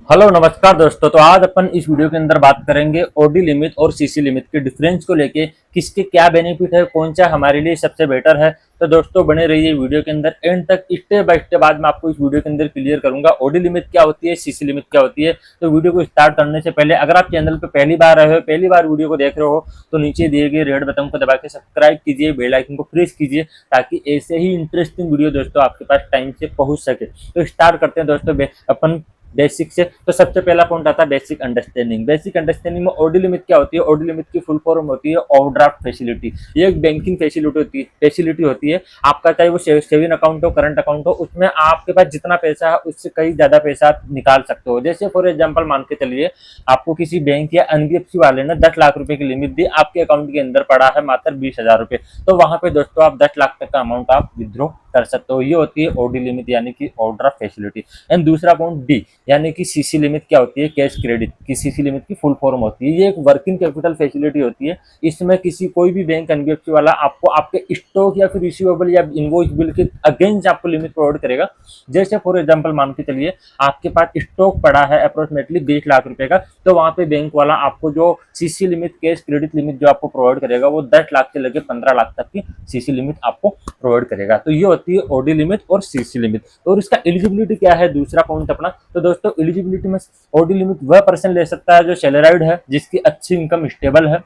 Hello नमस्कार दोस्तों। तो आज अपन इस वीडियो के अंदर बात करेंगे ओडी लिमिट और सीसी लिमिट के डिफरेंस को लेके, किसके क्या बेनिफिट है, कौन सा हमारे लिए सबसे बेटर है। तो दोस्तों बने रहिए वीडियो के अंदर एंड तक। स्टेप बाय स्टेप आज मैं आपको इस वीडियो के अंदर क्लियर करूंगा ओडी लिमिट क्या होती है, सीसी लिमिट क्या होती है। तो वीडियो को स्टार्ट करने से पहले अगर आप चैनल पर पहली बार आए हो, पहली बार वीडियो को देख रहे हो, तो नीचे दिए गए रेड बटन को दबा के सब्सक्राइब कीजिए, बेल आइकन को प्रेस कीजिए, ताकि ऐसे ही इंटरेस्टिंग वीडियो दोस्तों आपके पास टाइम से पहुंच सके। तो स्टार्ट करते हैं दोस्तों अपन बेसिक से। तो सबसे पहला पॉइंट आता है बेसिक अंडरस्टैंडिंग। बेसिक अंडरस्टैंडिंग में ओडी लिमिट क्या होती है। ओडी लिमिट की फुल फॉर्म होती है ओवरड्राफ्ट फैसिलिटी। ये एक बैंकिंग फैसिलिटी होती है। आपका चाहे वो सेविंग अकाउंट हो, करंट अकाउंट हो, उसमें आपके पास जितना पैसा है उससे कई ज्यादा पैसा आप निकाल सकते हो। जैसे फॉर एग्जाम्पल मान के चलिए आपको किसी बैंक या एनबीएफसी वाले ने 10 लाख रुपए की लिमिट दी, आपके अकाउंट के अंदर पड़ा है मात्र 20,000 रुपए। तो वहां पे दोस्तों आप 10 लाख तक का अमाउंट आप विद्रॉ कर सकते हो। ये होती है ओडी लिमिट यानी कि ओवरड्राफ्ट फैसिलिटी। एंड दूसरा पॉइंट डी यानी कि सीसी लिमिट क्या होती है। कैश क्रेडिट की सीसी लिमिट की फुल फॉर्म होती है। ये एक वर्किंग कैपिटल फैसिलिटी होती है। इसमें कोई भी बैंक एनबीएफसी वाला आपको आपके स्टॉक या फिर रिसीवेबल या इनवॉइस बिल के अगेंस्ट आपको लिमिट प्रोवाइड करेगा। जैसे फॉर एग्जांपल मान के चलिए आपके पास स्टॉक पड़ा है अप्रोक्सीमेटली 20 लाख रुपए का, तो वहां पे बैंक वाला आपको जो CC limit, cash credit limit जो आपको प्रोवाइड करेगा वो 10 लाख से लेकर 15 लाख तक की सीसी लिमिट आपको प्रोवाइड करेगा। तो ये होती है ओडी लिमिट और सीसी लिमिट। और इसका एलिजिबिलिटी क्या है, दूसरा पॉइंट अपना। तो दोस्तों एलिजिबिलिटी में ओडी लिमिट वह पर्सन ले सकता है जो सैलराइड है, जिसकी अच्छी इनकम स्टेबल है,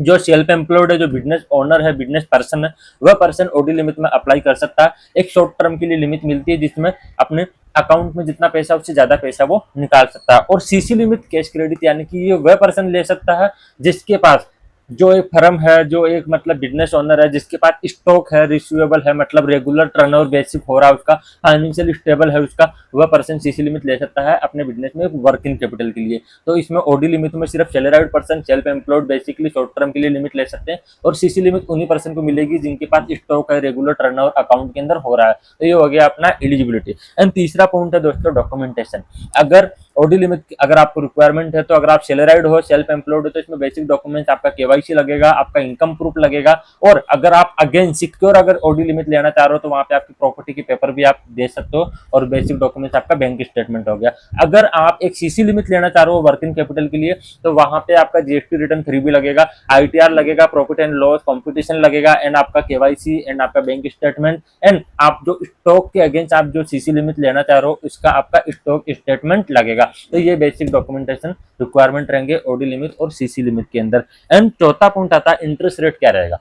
जो सेल्फ एम्प्लॉयड है, जो बिजनेस ओनर है, बिजनेस पर्सन है, वह पर्सन ओडी लिमिट में अप्लाई कर सकता है। एक शॉर्ट टर्म के लिए लिमिट मिलती है जिसमें अपने अकाउंट में जितना पैसा उससे ज्यादा पैसा वो निकाल सकता है। और सीसी लिमिट, कैश क्रेडिट, यानी कि ये वह पर्सन ले सकता है जिसके पास जो एक फर्म है, जो एक मतलब बिजनेस ओनर है, जिसके पास स्टॉक है, रिसीवेबल है, मतलब रेगुलर टर्नओवर बेसिक हो रहा है, उसका फाइनेंशियल स्टेबल है, उसका वह पर्सन सीसी लिमिट ले सकता है अपने बिजनेस में वर्किंग कैपिटल के लिए। तो इसमें ओडी लिमिट में सिर्फ salaried person, self employed basically short term के लिए लिमिट ले सकते हैं। और सीसी लिमिट उन्हीं पर्सन को मिलेगी जिनके पास स्टॉक है, रेगुलर टर्नओवर अकाउंट के अंदर हो रहा है। तो ये हो गया अपना एलिजिबिलिटी। एंड तीसरा पॉइंट है दोस्तों डॉक्यूमेंटेशन। अगर ओडी लिमिट अगर आपको रिक्वायरमेंट है, तो अगर आप सैलराइड हो, सेल्फ एम्प्लॉयड हो, तो इसमें बेसिक डॉक्यूमेंट्स आपका केवाईसी लगेगा, आपका इनकम प्रूफ लगेगा। और अगर आप अगेन सिक्योर अगर ओडी लिमिट लेना चाह रहे हो, तो वहां पे आपकी प्रॉपर्टी के पेपर भी आप दे सकते हो। और बेसिक डॉक्यूमेंट्स आपका बैंक स्टेटमेंट हो गया। अगर आप एक सीसी लिमिट लेना चाह रहे हो वर्किंग कैपिटल के लिए, तो वहां पे आपका जीएसटी रिटर्न 3 भी लगेगा, आईटीआर लगेगा, प्रॉफिट एंड लॉस कंप्यूटेशन लगेगा, एंड आपका केवाईसी एंड आपका बैंक स्टेटमेंट, एंड आप जो स्टॉक के अगेंस्ट आप जो सीसी लिमिट लेना चाह रहे हो इसका आपका स्टॉक स्टेटमेंट लगेगा। तो ये बेसिक डॉक्यूमेंटेशन रिक्वायरमेंट रहेंगे ओडी लिमिट और सीसी लिमिट के अंदर। एंड चौथा पॉइंट आता है इंटरेस्ट रेट क्या रहेगा।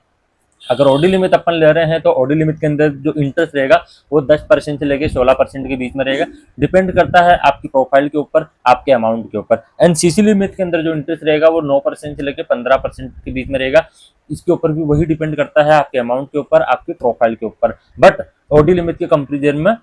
अगर ओडी लिमिट अपन ले रहे हैं तो ओडी लिमिट के अंदर जो इंटरेस्ट रहेगा वो 10% से लेके 16% के बीच में रहेगा। डिपेंड करता है आपकी प्रोफाइल के ऊपर, आपके अमाउंट के ऊपर। एंड सीसी लिमिट के अंदर जो इंटरेस्ट रहेगा वो 9% से लेके 15% के बीच में रहेगा। इसके ऊपर भी वही डिपेंड करता है आपके अमाउंट के ऊपर, आपके प्रोफाइल के ऊपर। बट ओडी लिमिट के कंपेरिजन में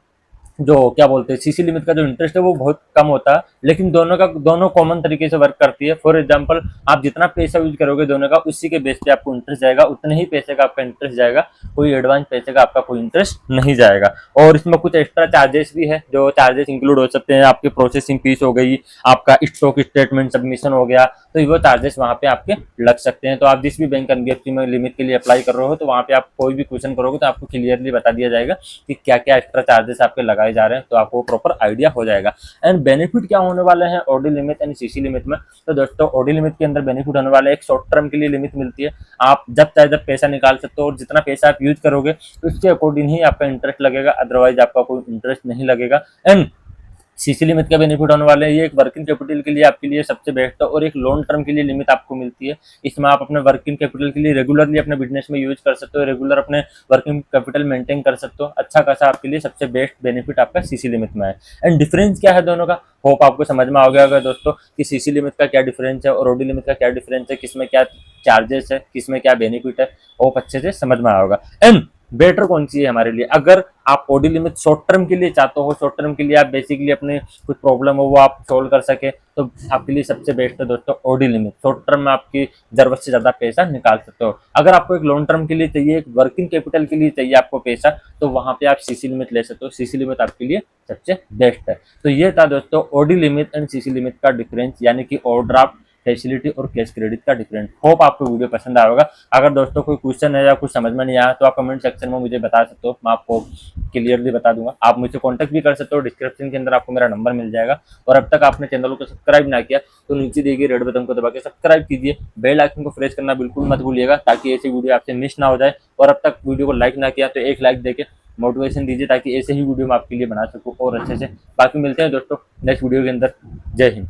जो क्या बोलते हैं सीसी लिमिट का जो इंटरेस्ट है वो बहुत कम होता है, लेकिन दोनों कॉमन तरीके से वर्क करती है। फॉर एग्जांपल आप जितना पैसा यूज करोगे दोनों का, उसी के बेस पे आपको इंटरेस्ट जाएगा, उतने ही पैसे का आपका इंटरेस्ट जाएगा। कोई एडवांस पैसे का आपका कोई इंटरेस्ट नहीं जाएगा। और इसमें कुछ एक्स्ट्रा चार्जेस भी है, जो चार्जेस इंक्लूड हो सकते हैं। आपकी प्रोसेसिंग फीस हो गई, आपका स्टॉक स्टेटमेंट सबमिशन हो गया, तो वो चार्जेस वहाँ पे आपके लग सकते हैं। तो आप जिस भी बैंक एनबीएफसी में लिमिट के लिए अप्लाई कर रहे हो, तो वहाँ पे आप कोई भी क्वेश्चन करोगे तो आपको क्लियरली बता दिया जाएगा कि क्या क्या एक्स्ट्रा चार्जेस आपके लगाए जा रहे हैं, तो आपको प्रॉपर आइडिया हो जाएगा। एंड बेनिफिट क्या होने वाले हैं OD limit and CC limit में। तो दोस्तों ओडी लिमिट के अंदर बेनिफिट होने वाला है, एक शॉर्ट टर्म के लिए लिमिट मिलती है। आप जब चाहे जब पैसा निकाल सकते हो, और जितना पैसा आप यूज करोगे उसके अकॉर्डिंग ही आपका इंटरेस्ट लगेगा, अदरवाइज आपका कोई इंटरेस्ट नहीं लगेगा। एंड सीसी लिमिट का बेनिफिट होने वाले हैं, ये एक वर्किंग कैपिटल के लिए आपके लिए सबसे बेस्ट है। और एक लॉन्ग टर्म के लिए लिमिट आपको मिलती है। इसमें आप अपने वर्किंग कैपिटल के लिए रेगुलरली अपने बिजनेस में यूज कर सकते हो, रेगुलर अपने वर्किंग कैपिटल मेंटेन कर सकते हो। अच्छा खासा आपके लिए सबसे बेस्ट बेनिफिट आपका सीसी लिमिट में है। एंड डिफरेंस क्या है दोनों का, होप आपको समझ में आ गया होगा दोस्तों कि सीसी लिमिट का क्या डिफरेंस है और ओडी लिमिट का क्या डिफरेंस है, किसमें क्या चार्जेस है, किसमें क्या बेनिफिट है, होप अच्छे से समझ में आया होगा। एंड बेटर कौन सी है हमारे लिए, अगर आप ओडी लिमिट शॉर्ट टर्म के लिए चाहते हो, शॉर्ट टर्म के लिए आप बेसिकली अपने कुछ प्रॉब्लम हो वो आप सोल्व कर सके, तो आपके लिए सबसे बेस्ट है दोस्तों ओडी लिमिट। शॉर्ट टर्म में आपकी जरूरत से ज्यादा पैसा निकाल सकते हो। अगर आपको एक लॉन्ग टर्म के लिए चाहिए, एक वर्किंग कैपिटल के लिए चाहिए आपको पैसा, तो वहां पे आप सीसी लिमिट ले सकते हो। सीसी लिमिट आपके लिए सबसे बेस्ट है। तो ये था दोस्तों OD limit and CC limit का डिफरेंस, यानी कि ओवरड्राफ्ट फैसिलिटी और कैश क्रेडिट का डिफरेंस। होप आपको वीडियो पसंद आएगा। अगर दोस्तों कोई क्वेश्चन है या कुछ समझ में नहीं आया तो आप कमेंट सेक्शन में मुझे बता सकते हो, मैं आपको क्लियरली बता दूंगा। आप मुझे कॉन्टैक्ट भी कर सकते हो, डिस्क्रिप्शन के अंदर आपको मेरा नंबर मिल जाएगा। और अब तक आपने चैनल को सब्सक्राइब ना किया तो नीचे दिए गए रेड बटन को दबा के सब्सक्राइब कीजिए, बेल आइकन को प्रेस करना बिल्कुल मत भूलिएगा ताकि ऐसी वीडियो आपसे मिस ना हो जाए। और अब तक वीडियो को लाइक ना किया तो एक लाइक देके मोटिवेशन दीजिए ताकि ऐसे ही वीडियो मैं आपके लिए बना सकूं और अच्छे से। बाकी मिलते हैं दोस्तों नेक्स्ट वीडियो के अंदर। जय हिंद।